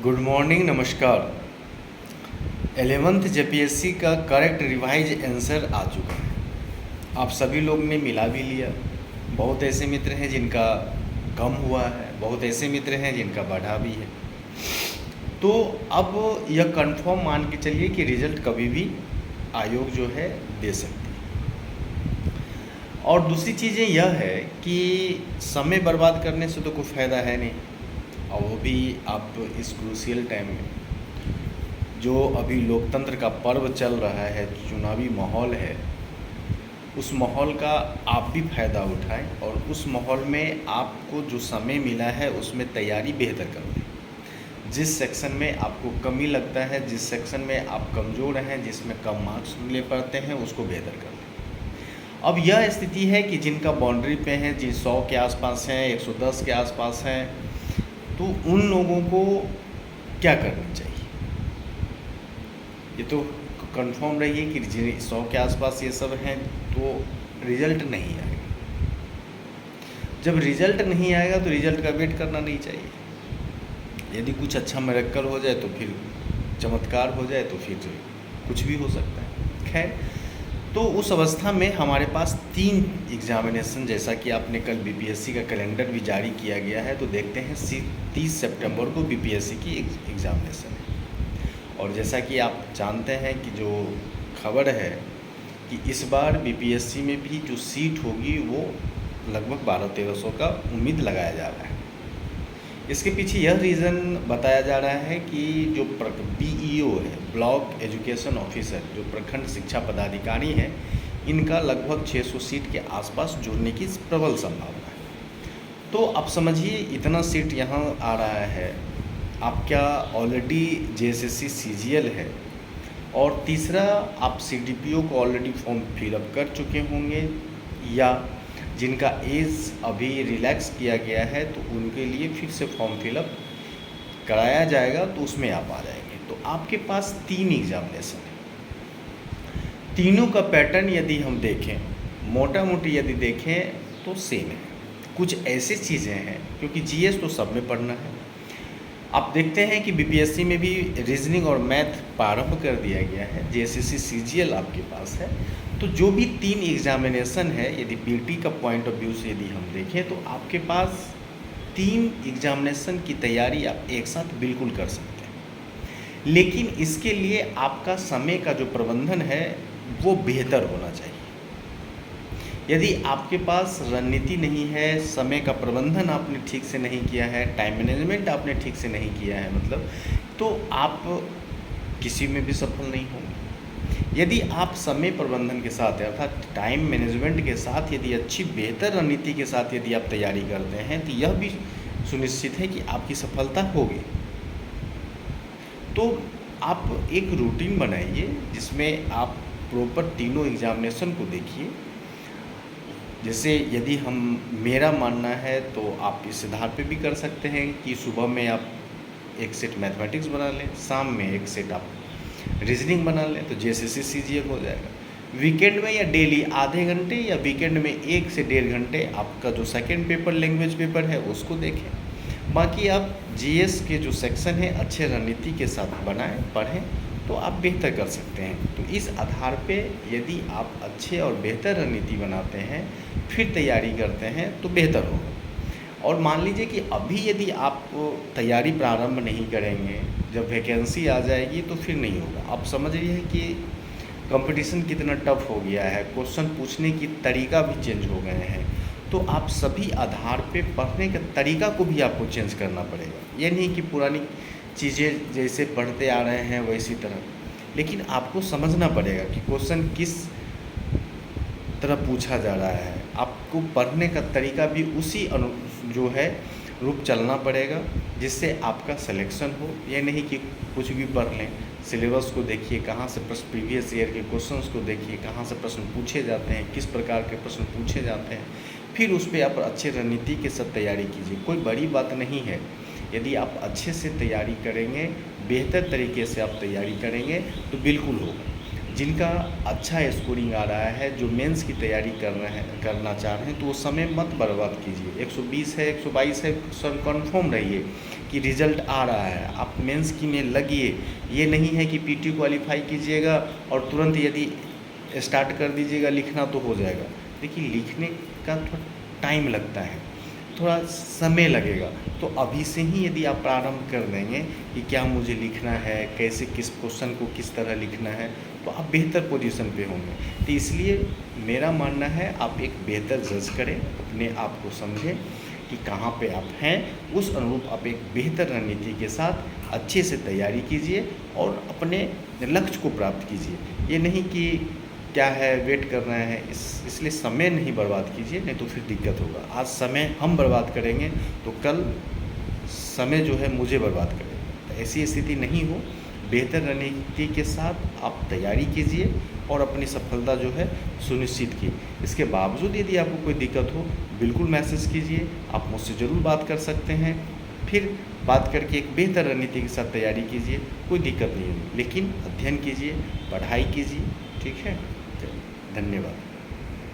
Good morning, नमस्कार। 11th JPSC का correct revise answer आ चुका है। आप सभी लोग ने मिला भी लिया। बहुत ऐसे मित्र हैं जिनका कम हुआ है, बहुत ऐसे मित्र हैं जिनका बढ़ा भी है। तो अब यह कंफर्म मान के चलिए कि रिजल्ट कभी भी आयोग जो है दे सकती है। और दूसरी चीज़ें यह है कि समय बर्बाद करने से तो कोई फ़ायदा है नहीं, और वो भी आप इस क्रूशियल टाइम में, जो अभी लोकतंत्र का पर्व चल रहा है, चुनावी माहौल है, उस माहौल का आप भी फ़ायदा उठाएं और उस माहौल में आपको जो समय मिला है उसमें तैयारी बेहतर कर लें। जिस सेक्शन में आपको कमी लगता है, जिस सेक्शन में आप कमज़ोर हैं, जिसमें कम मार्क्स ले पाते हैं, उसको बेहतर कर लें। अब यह स्थिति है कि जिनका बाउंड्री पे हैं, जिन 100 के आसपास हैं, 110 के आसपास हैं, तो उन लोगों को क्या करना चाहिए? ये तो कंफर्म रहिए कि 100 के आसपास ये सब हैं तो रिज़ल्ट नहीं आएगा। जब रिज़ल्ट नहीं आएगा तो रिज़ल्ट का वेट करना नहीं चाहिए। यदि कुछ अच्छा मिरेकल हो जाए तो फिर चमत्कार हो जाए तो फिर कुछ भी हो सकता है। खैर, तो उस अवस्था में हमारे पास 3 एग्ज़ामिनेशन, जैसा कि आपने कल बीपीएससी का कैलेंडर भी जारी किया गया है, तो देखते हैं 30 सितंबर को बीपीएससी की एग्ज़ामिनेशन है। और जैसा कि आप जानते हैं कि जो खबर है कि इस बार बीपीएससी में भी जो सीट होगी वो लगभग 1200-1300 का उम्मीद लगाया जा रहा है। इसके पीछे यह रीज़न बताया जा रहा है कि जो बीईओ है, ब्लॉक एजुकेशन ऑफिसर, जो प्रखंड शिक्षा पदाधिकारी हैं, इनका लगभग 600 सीट के आसपास जुड़ने की प्रबल संभावना है। तो आप समझिए, इतना सीट यहाँ आ रहा है। आप क्या ऑलरेडी जेएसएससी सीजीएल है, और तीसरा आप सीडीपीओ को ऑलरेडी फॉर्म फिलअप कर चुके होंगे, या जिनका एज अभी रिलैक्स किया गया है तो उनके लिए फिर से फॉर्म फिलअप कराया जाएगा, तो उसमें आप आ जाएंगे। तो आपके पास 3 एग्जामिनेशन है। तीनों का पैटर्न यदि हम देखें, मोटा मोटी यदि देखें तो सेम है। कुछ ऐसी चीज़ें हैं, क्योंकि जीएस तो सब में पढ़ना है। आप देखते हैं कि बीपीएससी में भी रीजनिंग और मैथ प्रारंभ कर दिया गया है। जेएसएससी सीजीएल आपके पास है। तो जो भी 3 एग्जामिनेशन है, यदि पीटी का पॉइंट ऑफ व्यू से यदि हम देखें तो आपके पास 3 एग्जामिनेशन की तैयारी आप एक साथ बिल्कुल कर सकते हैं। लेकिन इसके लिए आपका समय का जो प्रबंधन है वो बेहतर होना चाहिए। यदि आपके पास रणनीति नहीं है, समय का प्रबंधन आपने ठीक से नहीं किया है, टाइम मैनेजमेंट आपने ठीक से नहीं किया है, मतलब, तो आप किसी में भी सफल नहीं होंगे। यदि आप समय प्रबंधन के साथ, अर्थात टाइम मैनेजमेंट के साथ, यदि अच्छी बेहतर रणनीति के साथ यदि आप तैयारी करते हैं, तो यह भी सुनिश्चित है कि आपकी सफलता होगी। तो आप एक रूटीन बनाइए जिसमें आप प्रॉपर तीनों एग्जामिनेशन को देखिए। जैसे यदि मेरा मानना है तो आप इस आधार पे भी कर सकते हैं कि सुबह में आप एक सेट मैथमेटिक्स बना लें, शाम में एक सेट आप रीजनिंग बना लें, तो जेएसएससी सीजीएल हो जाएगा। वीकेंड में या डेली आधे घंटे, या वीकेंड में 1 से 1.5 घंटे आपका जो सेकेंड पेपर, लैंग्वेज पेपर है, उसको देखें। बाकी आप जीएस के जो सेक्शन है अच्छे रणनीति के साथ बनाएं, पढ़ें, तो आप बेहतर कर सकते हैं। तो इस आधार पे यदि आप अच्छे और बेहतर रणनीति बनाते हैं, फिर तैयारी करते हैं, तो बेहतर होगा। और मान लीजिए कि अभी यदि आप तैयारी प्रारंभ नहीं करेंगे, जब वैकेंसी आ जाएगी तो फिर नहीं होगा। आप समझ रही है कि कंपटीशन कितना टफ हो गया है, क्वेश्चन पूछने की तरीका भी चेंज हो गए हैं। तो आप सभी आधार पे पढ़ने का तरीका को भी आपको चेंज करना पड़ेगा। ये नहीं कि पुरानी चीज़ें जैसे पढ़ते आ रहे हैं वैसी तरह, लेकिन आपको समझना पड़ेगा कि क्वेश्चन किस तरह पूछा जा रहा है। आपको पढ़ने का तरीका भी उसी जो है रूप चलना पड़ेगा, जिससे आपका सिलेक्शन हो। ये नहीं कि कुछ भी पढ़ लें। सिलेबस को देखिए, कहाँ से प्रश्न, प्रीवियस ईयर के क्वेश्चंस को देखिए, कहाँ से प्रश्न पूछे जाते हैं, किस प्रकार के प्रश्न पूछे जाते हैं, फिर उस पर आप अच्छे रणनीति के साथ तैयारी कीजिए। कोई बड़ी बात नहीं है। यदि आप अच्छे से तैयारी करेंगे, बेहतर तरीके से आप तैयारी करेंगे, तो बिल्कुल होगा। जिनका अच्छा स्कोरिंग आ रहा है, जो मेंस की तैयारी करना चाह रहे हैं, तो वो समय मत बर्बाद कीजिए। 120 है, 122 है, सब कन्फर्म रहिए कि रिज़ल्ट आ रहा है, आप मेंस की में लगिए। ये नहीं है कि पीटी क्वालिफाई कीजिएगा और तुरंत यदि स्टार्ट कर दीजिएगा लिखना तो हो जाएगा। देखिए, लिखने का थोड़ा टाइम लगता है, थोड़ा समय लगेगा। तो अभी से ही यदि आप प्रारंभ कर देंगे कि क्या मुझे लिखना है, कैसे किस क्वेश्चन को किस तरह लिखना है, तो आप बेहतर पोजीशन पे होंगे। तो इसलिए मेरा मानना है आप एक बेहतर जज करें, अपने आप को समझें कि कहाँ पे आप हैं, उस अनुरूप आप एक बेहतर रणनीति के साथ अच्छे से तैयारी कीजिए और अपने लक्ष्य को प्राप्त कीजिए। ये नहीं कि क्या है वेट कर रहे हैं, इसलिए समय नहीं बर्बाद कीजिए, नहीं तो फिर दिक्कत होगा। आज समय हम बर्बाद करेंगे तो कल समय जो है मुझे बर्बाद करेगा। तो ऐसी स्थिति नहीं हो, बेहतर रणनीति के साथ आप तैयारी कीजिए और अपनी सफलता जो है सुनिश्चित की। इसके बावजूद यदि आपको कोई दिक्कत हो, बिल्कुल मैसेज कीजिए, आप मुझसे ज़रूर बात कर सकते हैं। फिर बात करके एक बेहतर रणनीति के साथ तैयारी कीजिए, कोई दिक्कत नहीं होगी। लेकिन अध्ययन कीजिए, पढ़ाई कीजिए, ठीक है। धन्यवाद।